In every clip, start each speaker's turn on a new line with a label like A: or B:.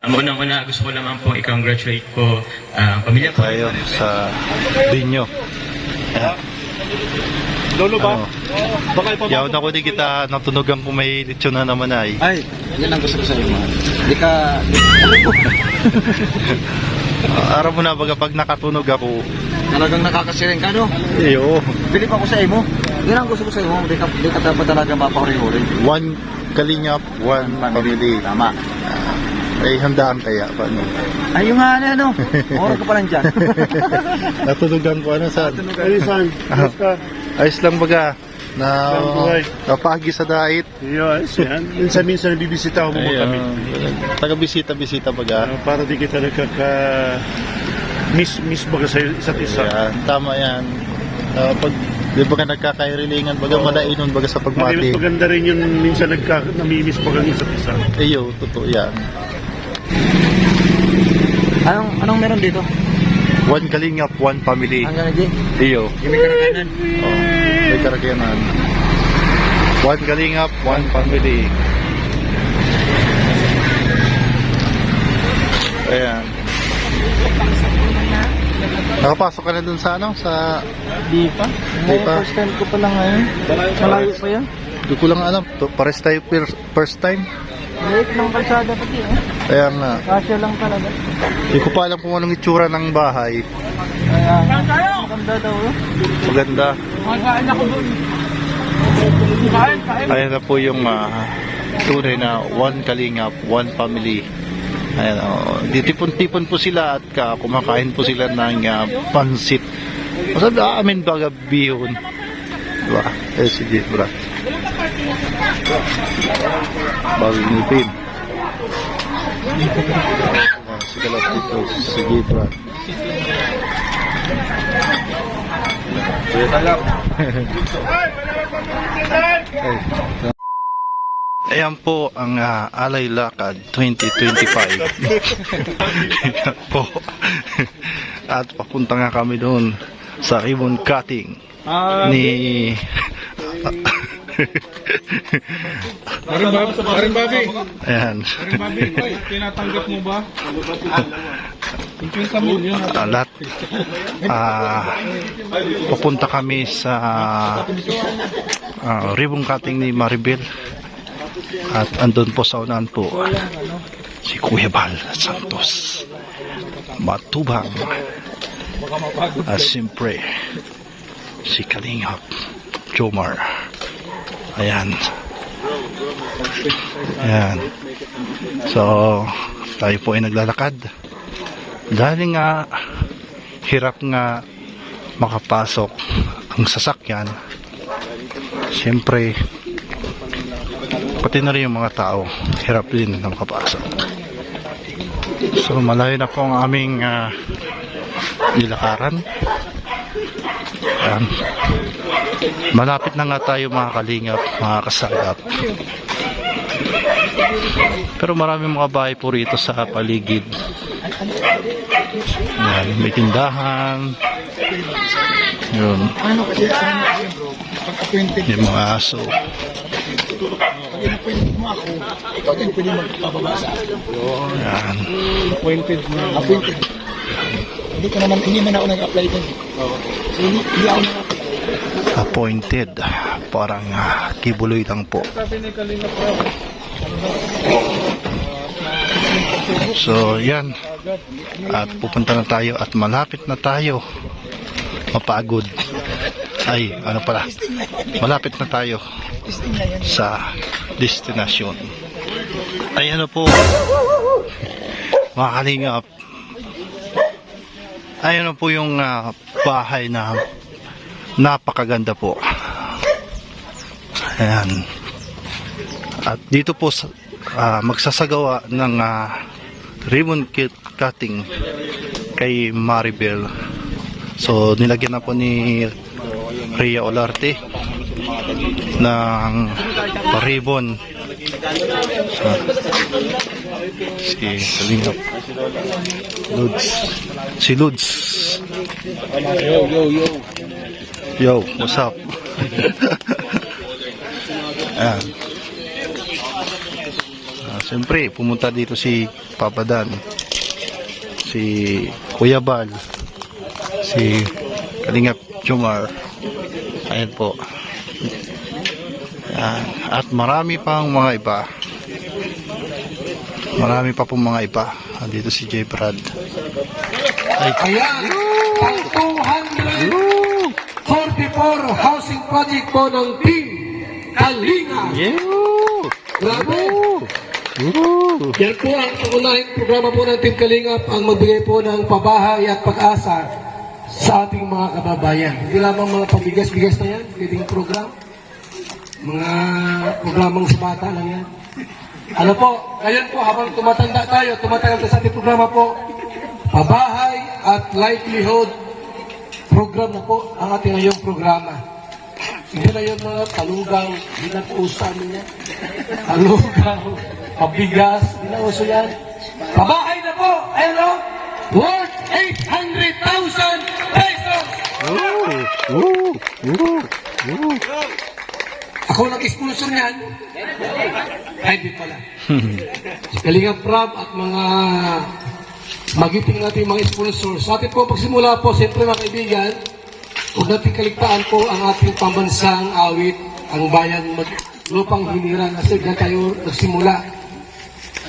A: Unang-una, gusto ko lamang po i-congratulate po ang pamilya ko.
B: Tayo sa Binyo.
C: Lolo ba? Baka
B: Yaw na ko di kita natunugan kung may lechon na naman ay.
C: Ay, yan ang gusto ko sa iyo. Hindi ka...
B: Araw mo na baga pag nakatunog ako.
C: Talagang nakakasiring ka, no?
B: Iyo.
C: Bilip ako sa iyo. Yan ang gusto ko sa iyo. Hindi ka dapat talaga mapahuri-huri.
B: One kalingap, one family.
C: Tama.
B: Ay handaan kaya paano?
C: Ay, yung nga ano. Oras ka pa lang dyan.
B: Natunugan ko ano sa
C: Alisan,
B: ayos lang baga na
C: buhay.
B: napagi sa dait.
C: Yes, yan. Minsan-minsan bibisita ako mo kami.
B: Taga-bisita baga.
C: Para di kita miss baga sa isa't isa.
B: Yan, tama yan. Pag di ba ka nagkakairilingan baga malainon baga sa
C: Mas
B: pagmati.
C: maganda rin yun minsan namimiss baga ng isa't isa.
B: Iyo, totoo yan.
C: Anong meron dito?
B: One kalingap, one family.
C: Hanggang na
B: Iyo.
C: Yung may karakanan.
B: Oh, may karagyanan. One kalingap, one family. Ayan. Nakapasok ka na dun sa ano? Sa...
C: Di pa?
B: Di pa?
C: First time ko pa lang ngayon. Malayo pa yan.
B: Hindi ko lang alam. Pares tayo first time.
C: Late ng kalsada pati eh.
B: Kaya nga.
C: Kasya lang talaga.
B: Hindi ko pa alam kung anong itsura ng bahay.
C: Kaya, maganda daw eh.
B: Maganda.
C: Magkain ako doon. Kain.
B: Ayan na po yung tunay na one kalingap, one family. Ayan, ditipon-tipon po sila at kumakain po sila ng pansit. Masabi, amin baga bihon. Diba? Sige, bro. Bagong ngipin. Sige lang dito. Sige, bro. Ayan po ang Alay Lakad 2025. Ayan po. At papunta nga kami doon sa ribbon cutting ni
C: Karin Babi.
B: ayan.
C: Karin Babi, tinatanggap mo ba? 50 million.
B: Lahat papunta kami sa ribbon cutting ni Maribel. At andun po sa unahan po si Kuya Bal Santos Matubang at siyempre si Kalingap Jomar. Ayan. So tayo po ay naglalakad dahil nga hirap nga makapasok ang sasakyan. Siyempre pati na rin yung mga tao hirap din na makapasok. So malayo na po ang aming nilakaran. Malapit na nga tayo mga kalingap, mga kasagap. Pero maraming mga bahay po rito sa paligid. Yan, may tindahan. Yun. Yung mga aso.
C: Ikaw din pwede magpapababa sa akin.
B: Yan.
C: Appointed. Hindi man ako nag-apply din. Hindi ako nag-apply.
B: Appointed. Parang kibuloy lang po. So yan. At pupunta na tayo at malapit na tayo mapagod. Ay, ano pala, malapit na tayo sa destinasyon. Ay, ano po, mga kalingap, ay, ano po yung bahay na napakaganda po. Ayan. At dito po magsasagawa ng ribbon cutting kay Maribel. So, nilagyan na po ni Rhea Olarte ng ribbon. Si Kalingap Lods. Si Lods. Yo, what's up? Ayan. Siyempre, pumunta dito si Papa Dan, si Kuya Bal, si Kalingap Jomar. Ayan po. Ayan. At marami pang mga iba. Marami pa pong mga iba. Dito si J. Brad. Ay.
D: Ayan, ang 244 housing project po ng Team Kalinga. Grabe. Yan po ang unahing programa po ng Team Kalingap, ang magbigay po ng pabahay at pag-asa sa ating mga kababayan. Hindi lamang mga pabigas-bigas na yan, pwedeng program. Mga programang sa bata lang yan. Ano po, ngayon po habang tumatanda tayo, tumatagal sa ating programa po, pabahay at livelihood program na po ang ating ngayong programa. Hindi na yung mga talugang, hindi na po uso amin yan. Talugang, pabigas, hindi na uso yan. Pabahay na po, ayun o, worth 800,000 pesos! Ako nag-sponsor niyan. Ay, di pala. Si Kalingap Prab at mga magiting natin mga sponsor. Sa atin po, pagsimula po, siyempre mga kaibigan, huwag natin kaligtaan po ang ating pambansang awit, ang bayan lupang hiniran. Kasi dyan tayo nagsimula.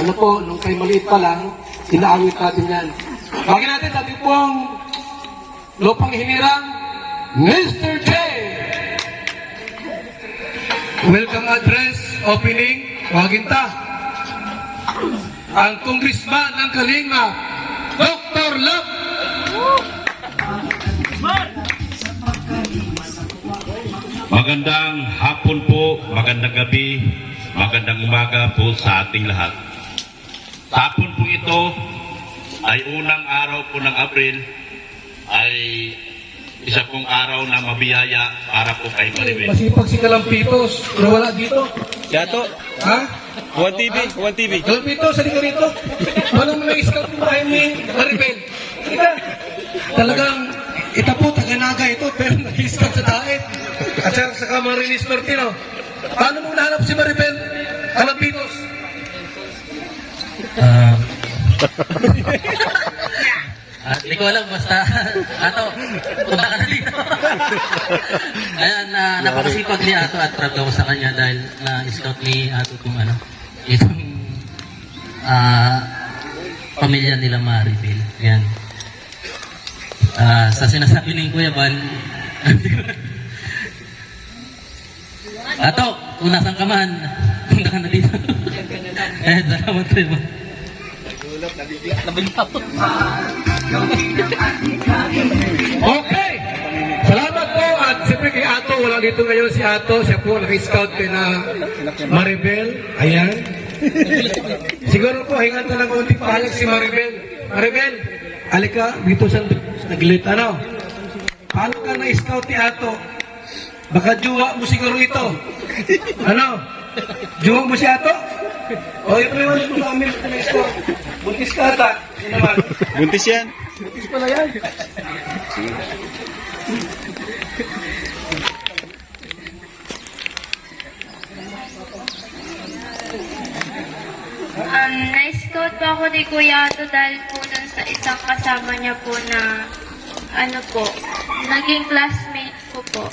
D: Ano po, nung kayo maliit pa lang, inaawit natin yan. Bagay natin sa ating pong lupang hiniran, Mr. J. Welcome address, opening, waginta. Ang congressman ng Kalinga, Dr. Love.
E: Magandang hapon po, magandang gabi, magandang umaga po sa ating lahat. Sa hapon po ito ay unang araw po ng Abril, ay isa pong araw na mabiyaya para po kay Maribel.
D: Masipag si Kalampitos, pero wala dito.
F: Yato,
D: Ha?
F: 1TV.
D: Kalampitos, halika rito. Walang na-scout mo tayo ni Maribel. Halika. Talagang itapo, taga-naga ito, pero nag-scout sa daet. At saka Marinis Martino. Paano mo nahanap si Maribel? Kalampitos.
A: Hindi ko alam, basta, punta ka na dito. Ayan, napakasipag ni Ato at proud ako sa kanya dahil na-scout ni Ato itong pamilya nila Maribel. Ayan. Sa sinasabi ni Kuya Bal, Ato, kung nasan ka man, punta ka na dito. Ayan, salamat tayo.
D: Okay! Salamat po at siyempre kay Ato, wala dito ngayon si Ato, siya po naka-scout kay na Maribel. Ayan. Siguro po, hingan na ng unting pahalag si Maribel. Maribel, alika dito sa naglit. Ano? Paano ka na-scout ni Ato? Baka juwa mo siguro ito. Ano? Juwa mo si Ato? O, ito yung ano sa amin na-scout. Buntis ka ata. Yun naman.
F: Buntis yan.
D: Buntis pala yan.
G: Na-scout po ako ni Kuya Ato dahil po dun sa isang kasama niya po na naging classmate ko po.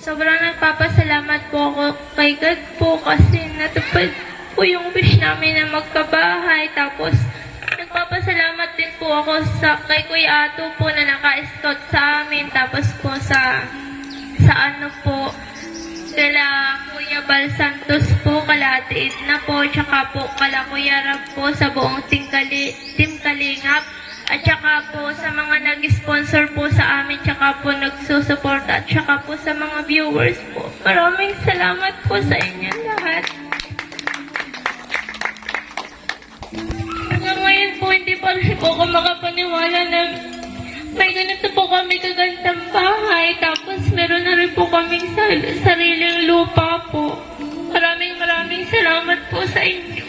G: Sobrang nagpapasalamat po ako kay God po kasi natupad po yung wish namin na magkabahay. Tapos nagpapasalamat din po ako kay Kuya Ato po na naka-scout sa amin. Tapos po sa kala Kuya Bal Santos po, kala Ate Edna po, tsaka po kala Kuya Rab po sa buong Team Kalingap, at tsaka po sa mga nag-sponsor po sa amin, tsaka po nagsusuporta, at tsaka po sa mga viewers po. Maraming salamat po sa inyo lahat. Hanggang ngayon po, hindi pa rin po ako makapaniwala na may ganito po kami kagandang bahay, tapos meron na rin po kaming sariling lupa po. Maraming salamat po sa inyo.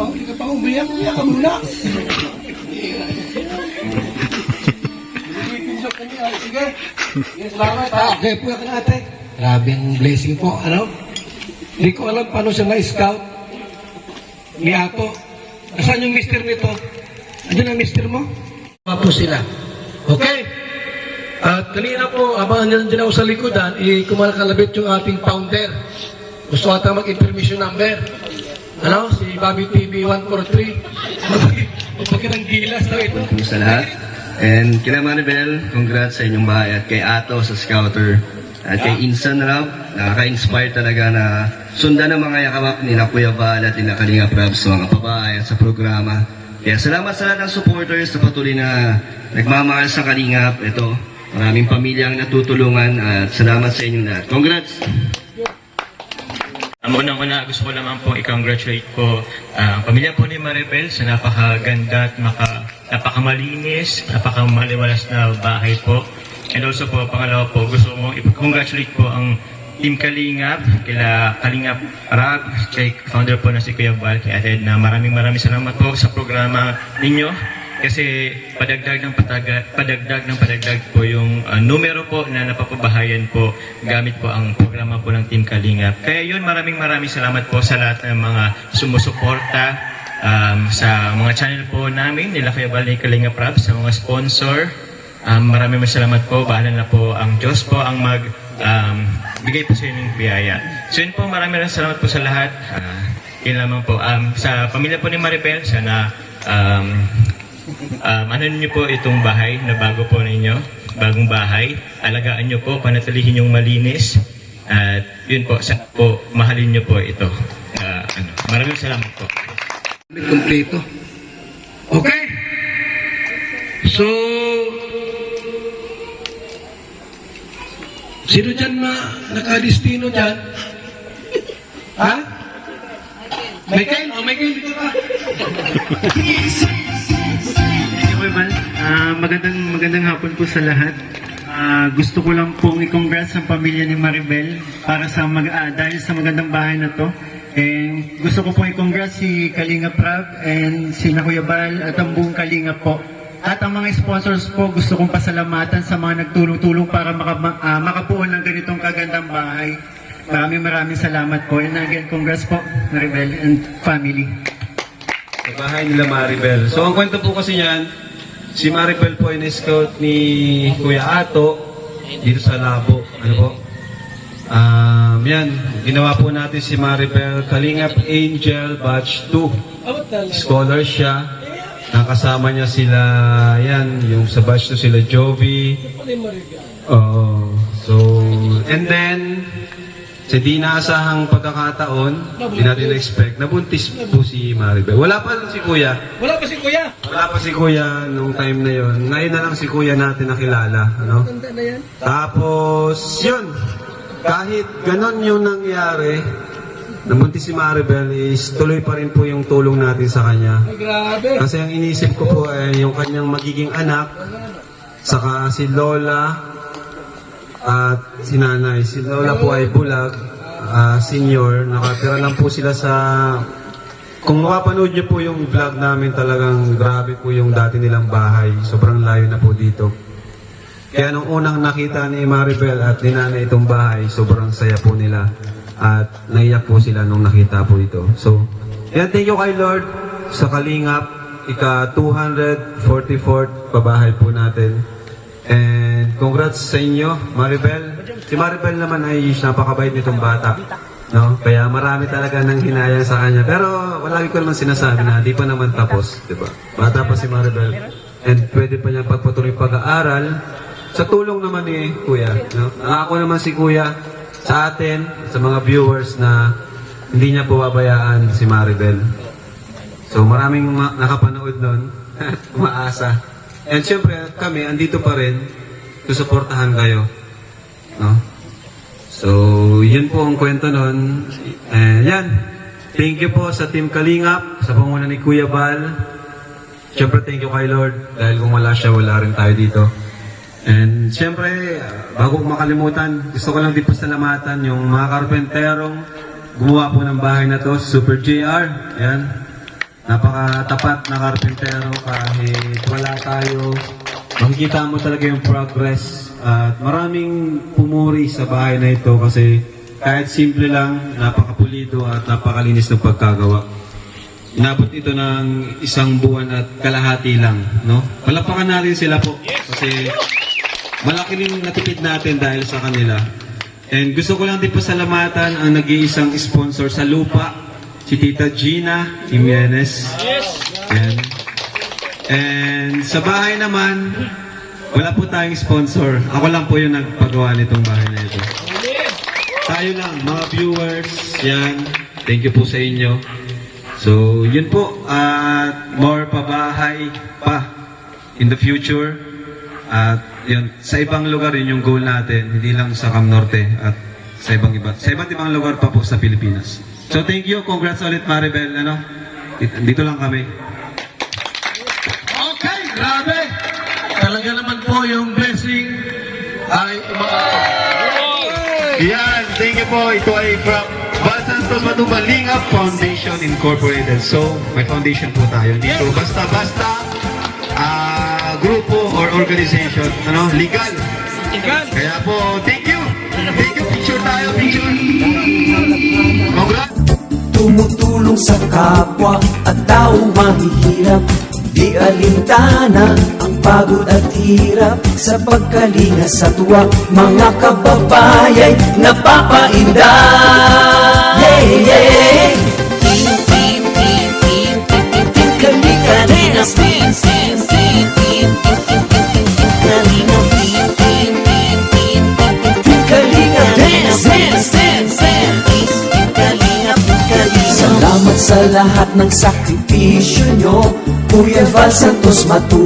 D: Hindi ka pa umiyak ka muna. Sige. Sige, salamat ha. Okay po ka ate. Grabing blessing po, ano? Hindi ko alam paano siya na-scout ni Ato. Nasaan yung mister nito? Andiyan ang mister mo? Po sila. Okay? At kanina po, habang nandiyan ako sa likodan, kumakalabit yung ating founder. Gusto ata mag-information number. Ano? Si Bobby TV 143. Pagka ng gilas daw ito.
H: Sa lahat. And kila Maribel, congrats sa inyong bahay at kay Ato sa Scouter at kay Insan Rab, nakaka-inspire talaga na sundan ang mga yakap nila Kuya Val at nila Kalinga Prab sa mga pabahay at sa programa. Kaya salamat sa lahat ng supporters na patuloy na nagmamahal sa Kalingap. Ito, maraming pamilyang natutulungan at salamat sa inyong lahat. Congrats!
I: Unang-una, gusto ko naman po i-congratulate po ang pamilya po ni Maribel sa napakaganda at napakamalinis, napakamaliwalas na bahay po. And also po, pangalawa po, gusto ko i-congratulate po ang Team Kalingap, kila Kalingap Rab, kay founder po na si Kuya Val, kay Ate Edna. Maraming salamat po sa programa ninyo. Kasi padagdag ng padagdag po yung numero po na napapabahayan po gamit po ang programa po ng Team Kalingap. Kaya yun, maraming salamat po sa lahat ng mga sumusuporta sa mga channel po namin, nila Kuya Val ni Kalingap Rab, sa mga sponsor. Maraming salamat po. Bahala na po ang Diyos po ang bigay po sa inyo ng biyaya. So yun po, maraming salamat po sa lahat. Yun lamang po. Sa pamilya po ni Maribel, sana ano niyo po itong bahay na bago po ninyo, bagong bahay. Alagaan niyo po, panatilihin yung malinis. At yun po, mahalin niyo po ito. Maraming salamat po.
D: Kompleto. Okay? So, sino dyan na nakadistino dyan? Ha? Michael? O, Michael, dito ka.
J: Magandang hapon po sa lahat. Gusto ko lang pong i-congrats ang pamilya ni Maribel para sa dahil sa magandang bahay na to. And gusto ko pong i-congrats si Kalinga Prab and si Kuya Val at ang buong Kalinga po. At ang mga sponsors po, gusto kong pasalamatan sa mga nagtulong-tulong para makabuo ng ganitong kagandang bahay. Maraming salamat po. And again, congrats po, Maribel and family.
F: Sa bahay nila Maribel. So ang kwento po kasi niyan, si Maribel po ay na-scout ni Kuya Ato dito sa Labo. Ano po? Yan, ginawa po natin si Maribel Kalingap Angel Batch 2. Scholar siya. Nakasama niya sila, yan, yung sa batch 2 sila Jovi. And then, sa di naasahang pagkakataon, hindi natin na-expect, nabuntis po si Maribel. Wala pa si Kuya.
D: Wala pa si Kuya.
F: Wala pa si Kuya nung time na yon. Ngayon na lang si Kuya natin nakilala. Ano? Tapos, yun. Kahit ganon yung nangyari, nabuntis si Maribel is tuloy pa rin po yung tulong natin sa kanya.
D: Ay, grabe.
F: Kasi ang inisip ko po ay yung kanyang magiging anak, saka si Lola at si Nanay. Si Lola po ay bulag, senior. Nakatira lang po sila sa... Kung makapanood niyo po yung vlog namin, talagang grabe po yung dati nilang bahay. Sobrang layo na po dito. Kaya nung unang nakita ni Maribel at ni Nanay itong bahay, sobrang saya po nila. At naiyak po sila nung nakita po ito. So, yan, thank you kay Lord sa Kalingap, ika-244 pabahay po natin. And congrats sa inyo, Maribel. Si Maribel naman ay napakabait nitong bata. No? Kaya marami talaga nang hinayang sa kanya. Pero lagi ko naman sinasabi na di pa naman tapos. Diba? Bata pa si Maribel. And pwede pa niya pagpatuloy pag-aaral. Sa tulong naman ni Kuya. No? Ako naman si Kuya sa atin, sa mga viewers na hindi niya po babayaan si Maribel. So maraming nakapanood nun, umaasa. And syempre kami, andito pa rin, susuportahan kayo. No? So yun po ang kwento nun. And yan, thank you po sa Team Kalingap, sa panguna ni Kuya Val. Syempre thank you kay Lord, dahil kung wala siya, wala rin tayo dito. And siyempre, bago ko makalimutan, gusto ko lang din pasalamatan yung mga karpenterong gumawa po ng bahay na to, Super JR. Yan. Napakatapat na karpentero kahit wala tayo makikita mo talaga yung progress at maraming pumuri sa bahay na ito kasi kahit simple lang, napakapulido at napakalinis ng pagkagawa. Inabot ito ng 1 buwan at kalahati lang, no? Palapakan natin sila po kasi malaki rin natipid natin dahil sa kanila. And gusto ko lang din pasalamatan ang nag-iisang sponsor sa lupa, si Tita Gina Jimenez. And sa bahay naman, wala po tayong sponsor. Ako lang po yung nagpagawa nitong bahay na ito. Tayo lang, mga viewers, yan. Thank you po sa inyo. So, yun po. At more pabahay pa in the future. At yun, sa ibang lugar yun yung goal natin. Hindi lang sa Cam Norte at sa iba't ibang lugar pa po sa Pilipinas. So, thank you. Congrats ulit, Maribel. Dito lang kami.
D: Okay, grabe. Talaga naman po yung blessing ay
B: Yan, thank you po. Ito ay from Val Santos Matubang Lingap Foundation Incorporated. So, may foundation po tayo dito. Basta-basta grupo or organization, legal. Kaya po, thank you. Thank you. Picture tayo, picture. Congrats.
K: Tumutulong sa kapwa at tao mahihirap. Di alintana ang pagod at hirap sa pagkalinga sa tuwa. Mga kababayay napapainda. Yeah, yeah. Team, team, team, team, team, team, Kalinga, team, team, team, team, Kalinga, team, team, team, team, team, Kalinga, dance, dance, dance, dance, Kalinga, Kalinga. Salamat sa lahat ng sakripisyo nyo, Kuya Val Santos Matubang.